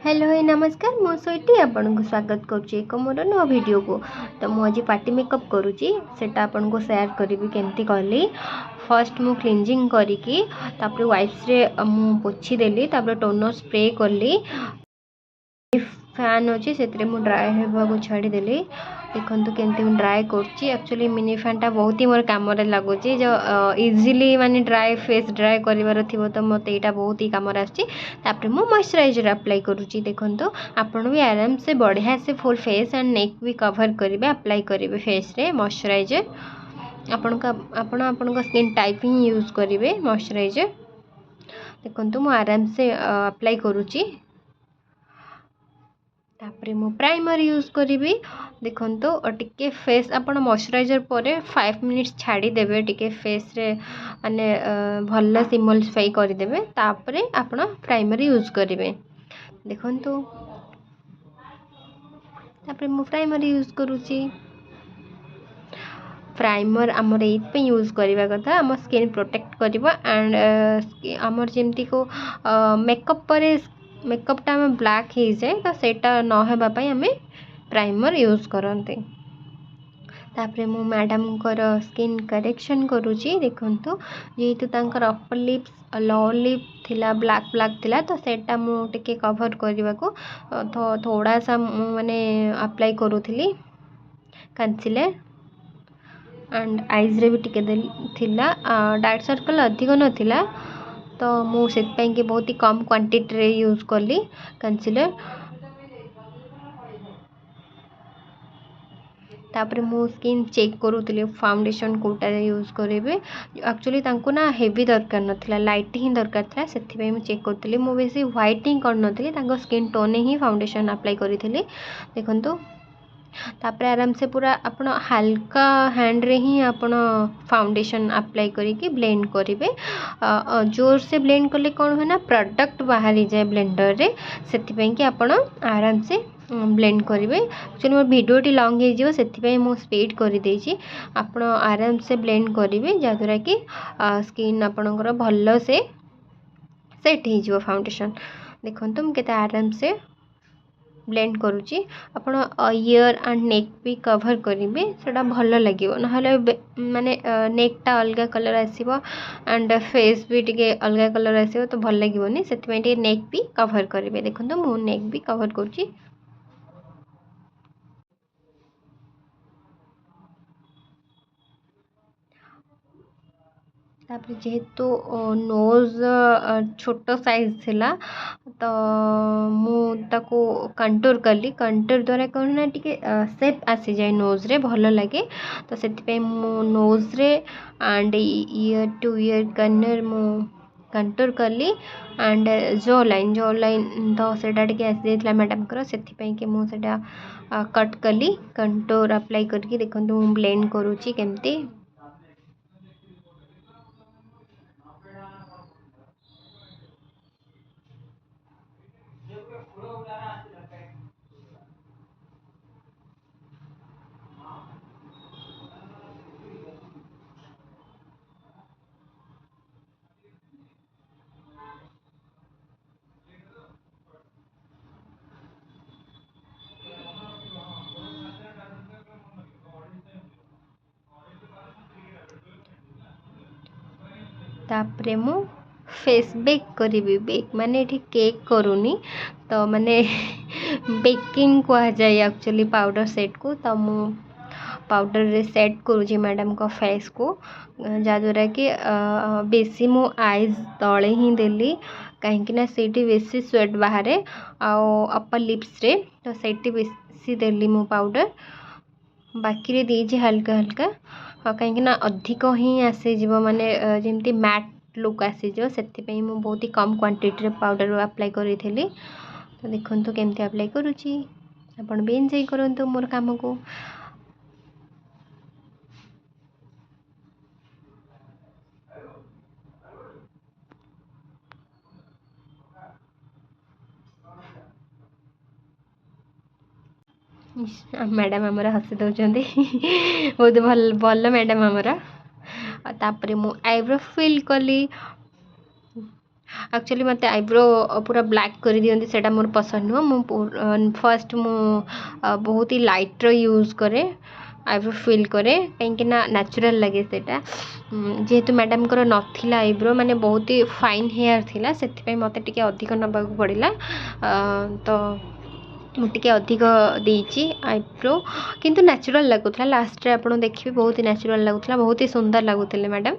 Hello ही नमस्कार मो स्वीटी आपन को स्वागत करुच्ची एक मोर नुआ वीडियो को। तो मुझे पार्टी मेकअप करुच्ची सेटा आपन को शेयर करी केमती कहली। फर्स्ट मु क्लींजिंग करिकी तापर वाइप्स रे मु पोछि देली तापर टोनर स्प्रे करली। फैन अच्छी से ड्राए होगा छाड़ी देली। देखो केमती ड्राए करक्चुअली मिनी फैन टा बहुत ही मोर कम लगुच जो इजिली माने ड्राए फेस ड्राए कर तो मत यहाँ बहुत ही कम आसपर मु मॉइस्चराइजर अप्लाई करुच्ची। देखो आपन भी आराम से बढ़िया से फुल फेस एंड नेक भी कवर करेंगे अप्लाई करेंगे फेस रे मॉइस्चराइजर। आपण स्किन टाइप ही यूज करेंगे मॉइस्चराइजर। देखो मु आराम से अप्लाई करुच्ची तापरे मु प्राइमर यूज करी। देखो टिके फेस आपण मॉइस्चराइजर पर 5 मिनिट्स छाड़ी देबे टिके फेस रे माने भल सिमल्सिफाई करदेबे तापरे आपण प्राइमर यूज करेंगे। देखो तापरे मु प्राइमर यूज करुच्ची। प्राइमर आमर ये यूज करवा कथा आम स्किन प्रोटेक्ट करवा एंड आमर जमती को मेकअप पर मेकअपटा आम ब्लैक हो जाए तो सेटा नहेबाई आम प्राइमर यूज करते। तापरे मु मैडम कर स्किन करेक्शन करुच्ची। देखो जेहेतु तांकर अपर लिप्स लोअर लिप थिला ब्लैक ब्लैक थिला तो सेटा मु टिके कवर करने को तो थोड़ा सा माने अप्लाई करूथली कंसीलर एंड आईज रे भी टिके थिला। डार्क सर्कल अधिक नथिला तो मुझे बहुत ही कम क्वांटिटी रे यूज कली कंसीलर। तापर मु स्किन चेक करूली फाउंडेशन कोटा यूज करेंगे। एक्चुअली तांको ना हेवी दरकार नथिला लाइट ही दरकार था से मुझे चेक करी मु बेसी व्हाइट ही कर स्किन टोन ही फाउंडेशन अप्लाई करी। देखो तापर आराम से पूरा आपण हल्का हैंड रे ही आपण फाउंडेशन अप्लाई करिकी ब्लेंड करेंगे। जोर से ब्लेंड कले कौन है ना प्रोडक्ट बाहरी जाए ब्लेंडर रे से कि आपण आराम से ब्लेंड करेंगे। एक्चुअली मोर वीडियोटी लॉन्ग हो मु स्पीड कर देछि आपण आराम से ब्लेंड करेंगे जहाँद्वारा कि स्किन आपणकर भल से सेट हो फाउंडेशन। देखो मुझे आराम से ब्लेंड करुच्ची आपण ईयर एंड नेक भी कवर करेंगे सेटा भल लगे ना माने नेकटा अलग कलर आसीबो एंड फेस भी टिके अलग कलर आसीबो तो भल लगे से नेक भी कवर करेंगे। देखो मु नेक भी कवर करुच्ची। तापर जेहेतु नोज छोट साइज थिला तो मुझे कंटूर कली कंटूर द्वारा कौन ना टिके सेप आसी जाए नोज रे भल लगे तो से नोज रे and year two year corner मु कंटूर कली एंड जो लाइन तो सेटा टिके आसी जाइथिला मैडम कर से कि मुझे कट कली कंटूर अप्लाई करके। देखो मु ब्लेंड करुच्ची केमती तापरे मु फेस बेक करी। बेक माने ये केक करूनी तो माने बेकिंग कहा जाए एक्चुअली पाउडर सेट को तो मु पाउडर रे सेट करुँची मैडम को फेस को जहाँद्वारा कि बेसी मु आईज तले ही देली कहीं सीटी बेसी स्वेट बाहर अपर लिप्स रे तो सीटी बेसी देली मु पाउडर बाकी रे दीजिए हल्का हल्का कहीं अधिक ही आसीज माने जमती मैट लुक आसीज से मु बहुत ही कम क्वांटिटी रे पाउडर अप्लाई करी थी। तो देखो केमती अप्लाई करुच्ची आपण भी एंजॉय करंतु मोर काम को। मैडम आमर हसी दौरान बहुत भल भल मैडम आमर। तापरे मु आईब्रो फिल कली एक्चुअली मत आईब्रो पूरा ब्लैक कर दियंती सेटा मोर पसंद नुह मु फर्स्ट मु बहुत ही लाइट रो यूज़ करे आईब्रो फिल करे कहीं नेचुरल लगे सेटा जेहेतु मैडम को नथिला आईब्रो माने बहुत ही फाइन हेयर थिला से मत टे अधिक नबाक पड़ा तो मुझे अधिक देती आईब्रो किंतु नेचुरल लगुला लास्ट आप देखिए बहुत ही नेचुरल लगुला बहुत ही सुंदर लगुले मैडम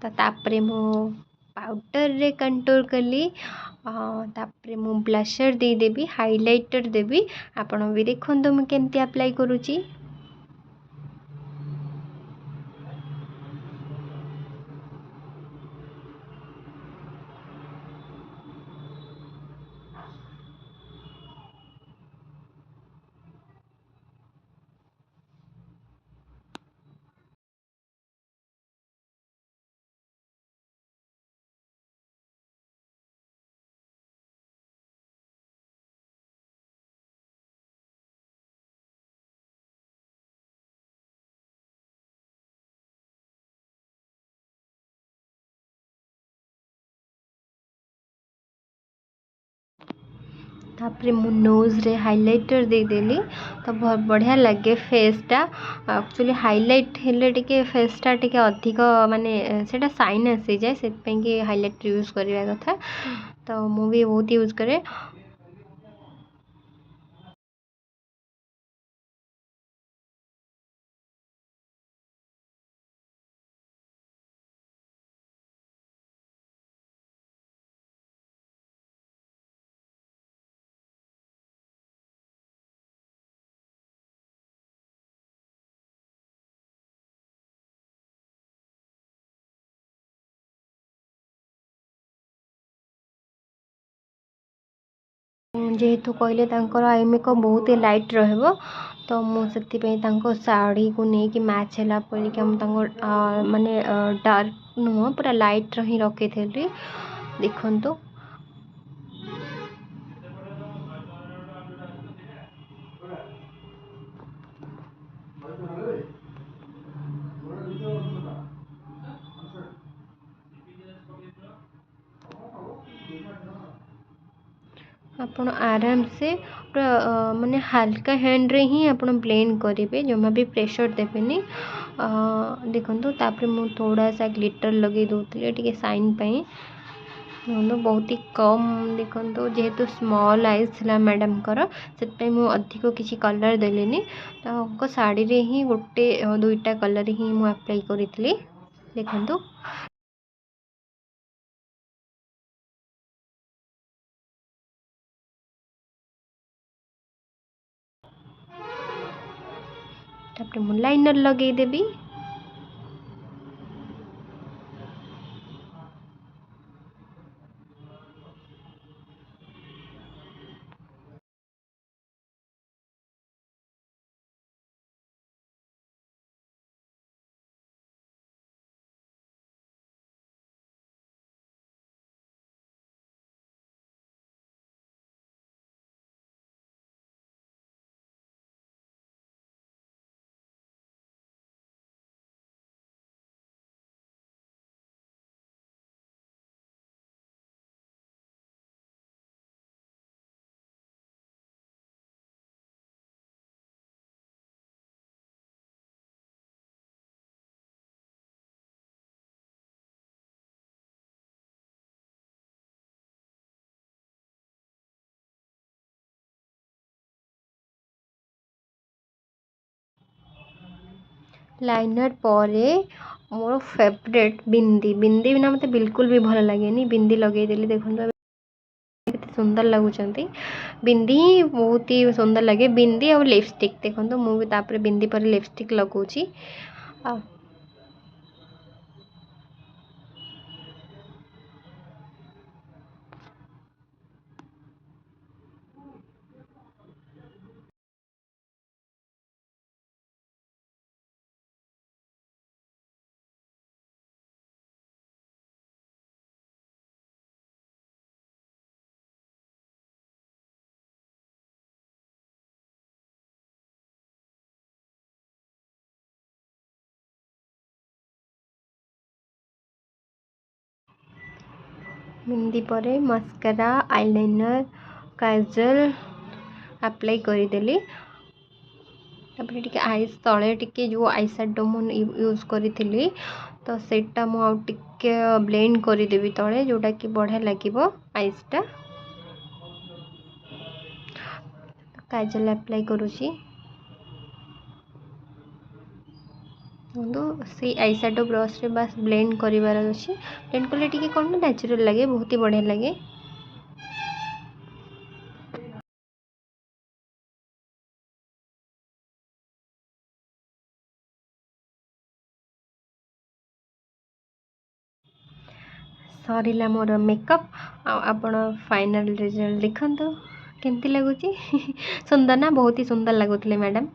तो तापर मु पाउडर रे कंटूर कली तापर मु ब्लशर देदेवी हाइलाइटर देवी आपण भी देखो मुझे केमती अप्लाई करुँची। तापर मु नोज रे हाइलाइटर देदेली तो बहुत बढ़िया लगे फेसटा एक्चुअली हाइलाइट हेले टिके फेसटा टिके अधिक माने सेटा साइन आसी जाए से कि हाइलाइटर यूज करवा कथा तो मु भी बहुत यूज करे। जेहेतु कहले आई मेकअप बहुत ही लाइट रहिबो तो मुझे शाढ़ी को लेकिन मैच है परिका माने डार्क नुह पूरा लाइट रही रखी थी देखो। आपण आराम से पूरा माने हल्का हैंड रे ही आपण ब्लेंड करेंगे जमा भी प्रेशर देवेनि देखो तापर मु थोड़ा सा ग्लिटर लगे दूसरे टे साइन पाई देखो बहुत ही कम देखो जेहेतु स्मॉल आईज थी मैडम से मुझे अधिक किसी कलर देनी तो शाढ़ी रे ही गोटे दुईटा कलर ही मुझे अप्लाई करी देखो। तापर मु लाइनर लगेदेवी लाइनर पर मोर फेवरेट बिंदी बिंदी बिना मत बिल्कुल भी भल लगे बिंदी लगेदेली देखो सुंदर लगुच बिंदी बहुत ही सुंदर लगे बिंदी और लिपस्टिक देखो मुझे बिंदी पर लिपस्टिक लगौची। मेहंदी पर मस्कारा आईलाइनर काजल अप्लाई करदेली तापर टिके आईज तले टिके जो आई शेडो मु यूज करी तो सेटा मु आउ टिके ब्लेंड करदेवी तले जोटा कि बढ़िया लगे आईजटा काजल अप्लाई करुची से आई शेडो ब्रश रे बस ब्लेंड करार अच्छे ब्लेंड कले टिके कौन नेचुरल लगे बहुत ही बढ़िया लगे सरीला मोर मेकअप आपण फाइनल रिजल्ट देखते केमती लगुच सुंदर ना बहुत ही सुंदर लगुले मैडम।